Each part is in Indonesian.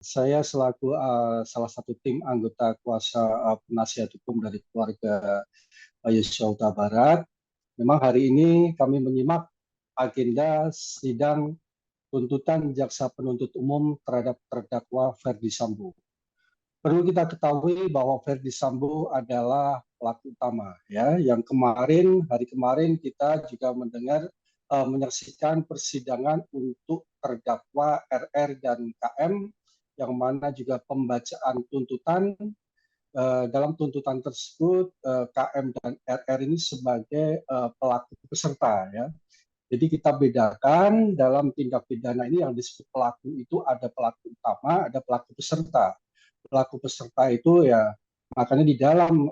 Saya selaku salah satu tim anggota kuasa penasihat hukum dari keluarga Yosua Huta Barat, memang hari ini kami menyimak agenda sidang tuntutan jaksa penuntut umum terhadap terdakwa Ferdi Sambo. Perlu kita ketahui bahwa Ferdi Sambo adalah pelaku utama, ya. Yang hari kemarin kita juga menyaksikan persidangan untuk terdakwa RR dan KM, yang mana juga pembacaan tuntutan. Dalam tuntutan tersebut KM dan RR ini sebagai pelaku peserta, ya. Jadi kita bedakan dalam tindak pidana ini yang disebut pelaku itu ada pelaku utama, ada pelaku peserta. Pelaku peserta itu ya makanya di dalam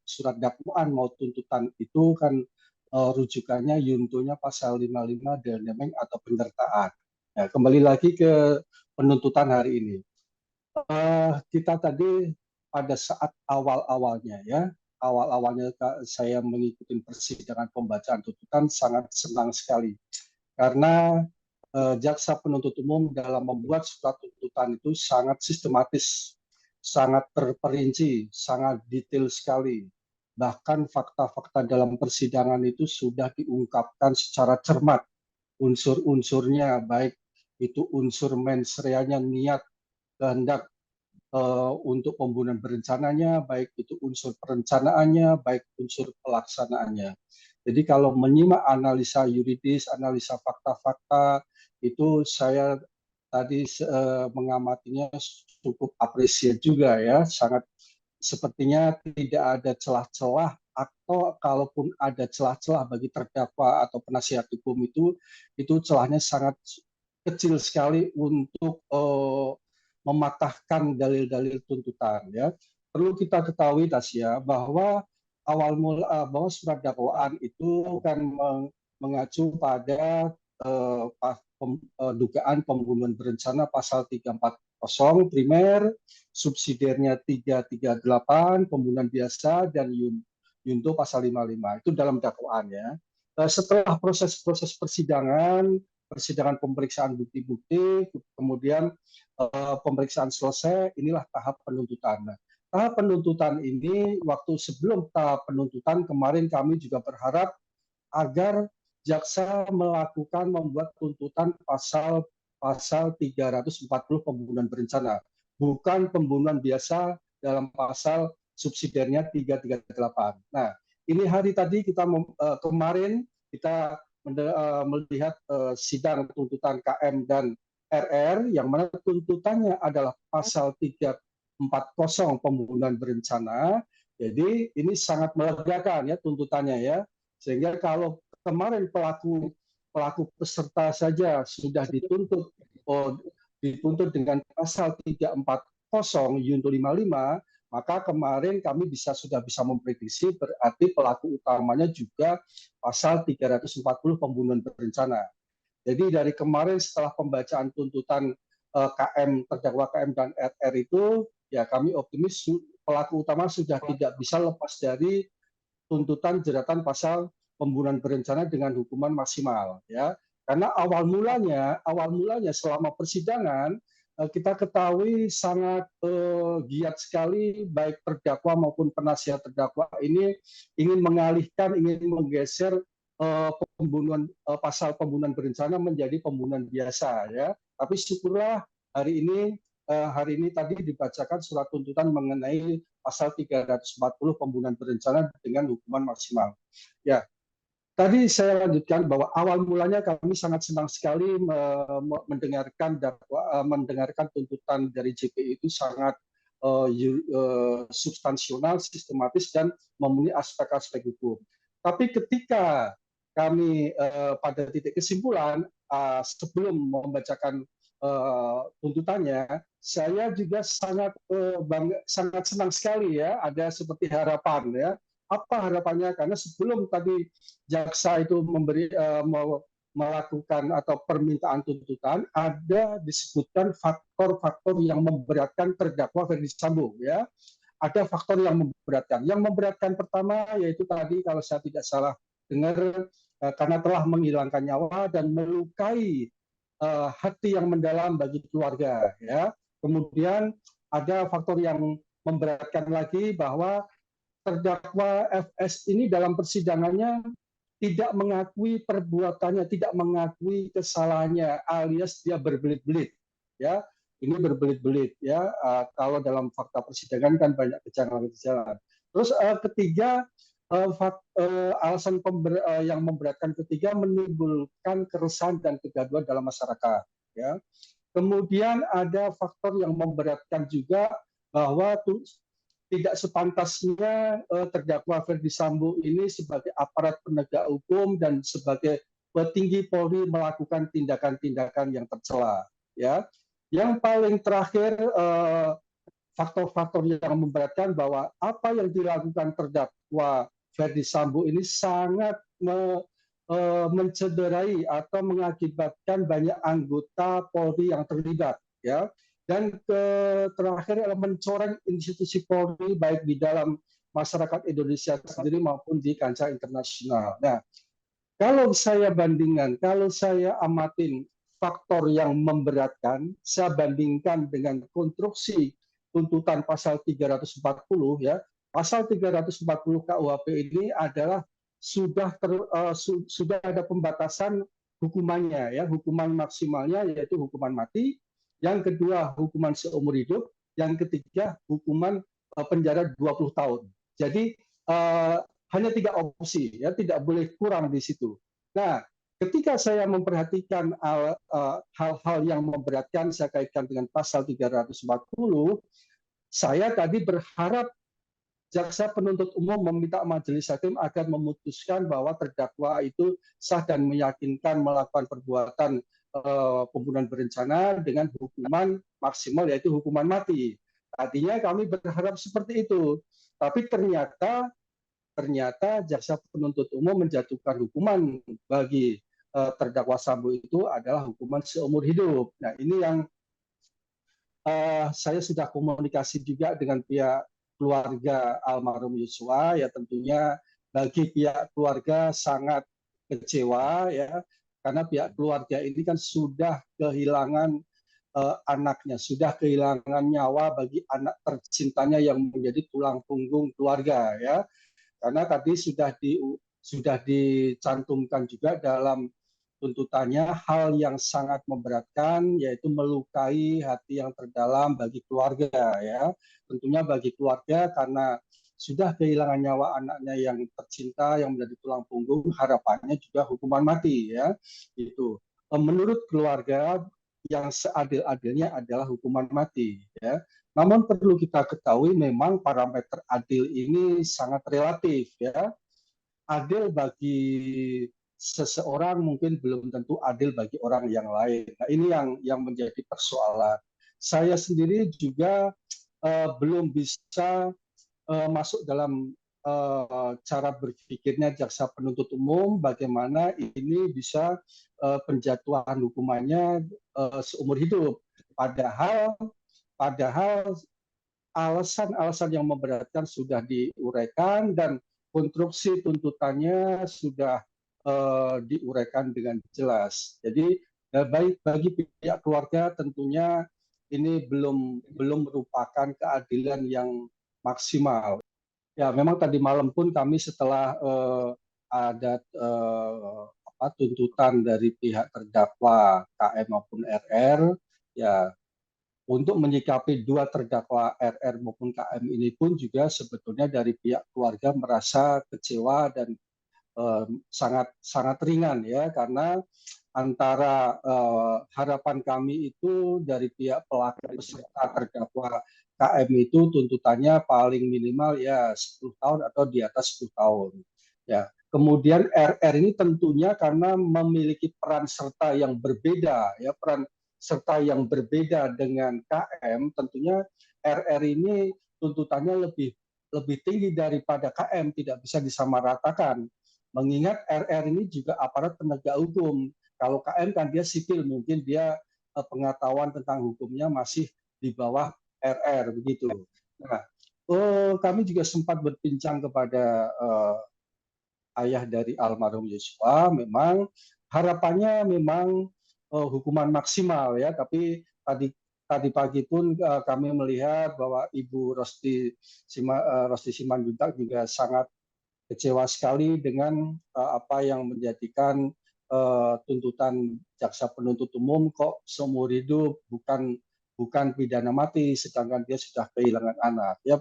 surat dakwaan mau tuntutan itu kan rujukannya yuntunya pasal 55 Delnemeng atau penyertaan. Ya, kembali lagi ke penuntutan hari ini. Kita tadi pada saat awal-awalnya, ya, awal-awalnya saya mengikuti persidangan pembacaan tuntutan sangat senang sekali karena jaksa penuntut umum dalam membuat surat tuntutan itu sangat sistematis, sangat terperinci, sangat detail sekali. Bahkan fakta-fakta dalam persidangan itu sudah diungkapkan secara cermat, unsur-unsurnya, baik itu unsur mens reanya, niat, kehendak untuk pembunuhan berencananya, baik itu unsur perencanaannya, baik unsur pelaksanaannya. Jadi kalau menyimak analisa yuridis, analisa fakta-fakta, itu saya tadi mengamatinya cukup apresiat juga, ya, sangat sepertinya tidak ada celah-celah, atau kalaupun ada celah-celah bagi terdakwa atau penasihat hukum itu celahnya sangat kecil sekali untuk mematahkan dalil-dalil tuntutan, ya. Perlu kita ketahui, Tasya, bahwa bahwa surat dakwaan itu kan mengacu pada dugaan pembunuhan berencana pasal 340 primer, subsidiarnya 338 pembunuhan biasa, dan Yunto pasal 55. Itu dalam dakwaannya. Setelah proses-proses persidangan pemeriksaan bukti-bukti, kemudian pemeriksaan selesai, inilah tahap penuntutan. Nah, tahap penuntutan ini, waktu sebelum tahap penuntutan kemarin kami juga berharap agar jaksa membuat tuntutan pasal 340 pembunuhan berencana, bukan pembunuhan biasa dalam pasal subsidiarnya 338. Nah, ini hari tadi kemarin kita melihat sidang tuntutan KM dan RR, yang mana tuntutannya adalah pasal 340 pembunuhan berencana. Jadi ini sangat melegakan, ya, tuntutannya, ya. Sehingga kalau kemarin pelaku peserta saja sudah dituntut dengan pasal 340 Yunto 55, maka kemarin kami sudah bisa memprediksi berarti pelaku utamanya juga pasal 340 pembunuhan berencana. Jadi dari kemarin setelah pembacaan tuntutan terdakwa KM dan RR itu, ya, kami optimis pelaku utama sudah tidak bisa lepas dari tuntutan jeratan pasal pembunuhan berencana dengan hukuman maksimal, ya. Karena awal mulanya selama persidangan kita ketahui sangat giat sekali, baik terdakwa maupun penasihat terdakwa ini ingin menggeser pasal pembunuhan berencana menjadi pembunuhan biasa, ya. Tapi syukurlah hari ini tadi dibacakan surat tuntutan mengenai pasal 340 pembunuhan berencana dengan hukuman maksimal. Ya, tadi saya lanjutkan bahwa awal mulanya kami sangat senang sekali mendengarkan tuntutan dari JPI itu sangat substansional, sistematis, dan memenuhi aspek-aspek hukum. Tapi ketika kami pada titik kesimpulan, sebelum membacakan tuntutannya, saya juga sangat senang sekali, ya, ada seperti harapan, ya. Apa harapannya? Karena sebelum tadi jaksa itu melakukan atau permintaan tuntutan, ada disebutkan faktor-faktor yang memberatkan terdakwa Ferdi Sambo, ya. Ada faktor yang memberatkan. Yang memberatkan pertama yaitu tadi kalau saya tidak salah dengar, karena telah menghilangkan nyawa dan melukai hati yang mendalam bagi keluarga, ya. Kemudian ada faktor yang memberatkan lagi bahwa terdakwa FS ini dalam persidangannya tidak mengakui perbuatannya, tidak mengakui kesalahannya, alias dia berbelit-belit. Ya, ini berbelit-belit. Ya, kalau dalam fakta persidangan kan banyak kejanggalan-kejanggalan. Terus ketiga, alasan yang memberatkan ketiga menimbulkan keresahan dan kegaduhan dalam masyarakat. Ya, kemudian ada faktor yang memberatkan juga bahwa tidak sepantasnya terdakwa Ferdi Sambo ini sebagai aparat penegak hukum dan sebagai petinggi Polri melakukan tindakan-tindakan yang tercela. Ya, yang paling terakhir faktor-faktor yang memberatkan bahwa apa yang dilakukan terdakwa Ferdi Sambo ini sangat mencederai atau mengakibatkan banyak anggota Polri yang terlibat. Ya, dan terakhir adalah mencoreng institusi Polri baik di dalam masyarakat Indonesia sendiri maupun di kancah internasional. Nah, kalau saya bandingkan, kalau saya amatin faktor yang memberatkan, saya bandingkan dengan konstruksi tuntutan pasal 340 ya. Pasal 340 KUHP ini adalah sudah ada pembatasan hukumannya ya, hukuman maksimalnya yaitu hukuman mati, yang kedua hukuman seumur hidup, yang ketiga hukuman penjara 20 tahun. Jadi hanya 3 opsi ya, tidak boleh kurang di situ. Nah, ketika saya memperhatikan hal-hal yang memberatkan, saya kaitkan dengan pasal 340, saya tadi berharap jaksa penuntut umum meminta majelis hakim agar memutuskan bahwa terdakwa itu sah dan meyakinkan melakukan perbuatan pembunuhan berencana dengan hukuman maksimal yaitu hukuman mati. Tadinya kami berharap seperti itu, tapi ternyata jaksa penuntut umum menjatuhkan hukuman bagi terdakwa Sambo itu adalah hukuman seumur hidup. Nah, ini yang saya sudah komunikasi juga dengan pihak keluarga almarhum Yosua, ya tentunya bagi pihak keluarga sangat kecewa ya, karena pihak keluarga ini kan sudah kehilangan anaknya, sudah kehilangan nyawa bagi anak tercintanya yang menjadi tulang punggung keluarga ya. Karena tadi sudah dicantumkan juga dalam tuntutannya hal yang sangat memberatkan, yaitu melukai hati yang terdalam bagi keluarga ya. Tentunya bagi keluarga karena sudah kehilangan nyawa anaknya yang tercinta yang menjadi tulang punggung, harapannya juga hukuman mati ya. Itu menurut keluarga yang seadil-adilnya adalah hukuman mati ya. Namun perlu kita ketahui memang parameter adil ini sangat relatif ya. Adil bagi seseorang mungkin belum tentu adil bagi orang yang lain. Nah, ini yang menjadi persoalan. Saya sendiri juga belum bisa masuk dalam cara berpikirnya jaksa penuntut umum bagaimana ini bisa penjatuhan hukumannya seumur hidup. Padahal alasan-alasan yang memberatkan sudah diuraikan dan konstruksi tuntutannya sudah diuraikan dengan jelas. Jadi bagi pihak keluarga tentunya ini belum merupakan keadilan yang maksimal. Ya, memang tadi malam pun kami setelah ada tuntutan dari pihak terdakwa KM maupun RR, ya untuk menyikapi dua terdakwa RR maupun KM ini pun juga sebetulnya dari pihak keluarga merasa kecewa dan sangat sangat ringan ya, karena antara harapan kami itu dari pihak pelaku peserta terdakwa KM itu tuntutannya paling minimal ya 10 tahun atau di atas 10 tahun. Ya. Kemudian RR ini tentunya karena memiliki peran serta yang berbeda ya, peran serta yang berbeda dengan KM, tentunya RR ini tuntutannya lebih tinggi daripada KM, tidak bisa disamaratakan. Mengingat RR ini juga aparat penegak hukum. Kalau KM kan dia sipil, mungkin dia pengetahuan tentang hukumnya masih di bawah RR begitu. Nah, kami juga sempat berbincang kepada ayah dari almarhum Yosua. Memang harapannya memang hukuman maksimal ya, tapi tadi tadi pagi pun kami melihat bahwa Ibu Rosti Simanjuntak juga sangat kecewa sekali dengan apa yang menjadikan tuntutan jaksa penuntut umum kok seumur hidup bukan pidana mati, sedangkan dia sudah kehilangan anak. Ya,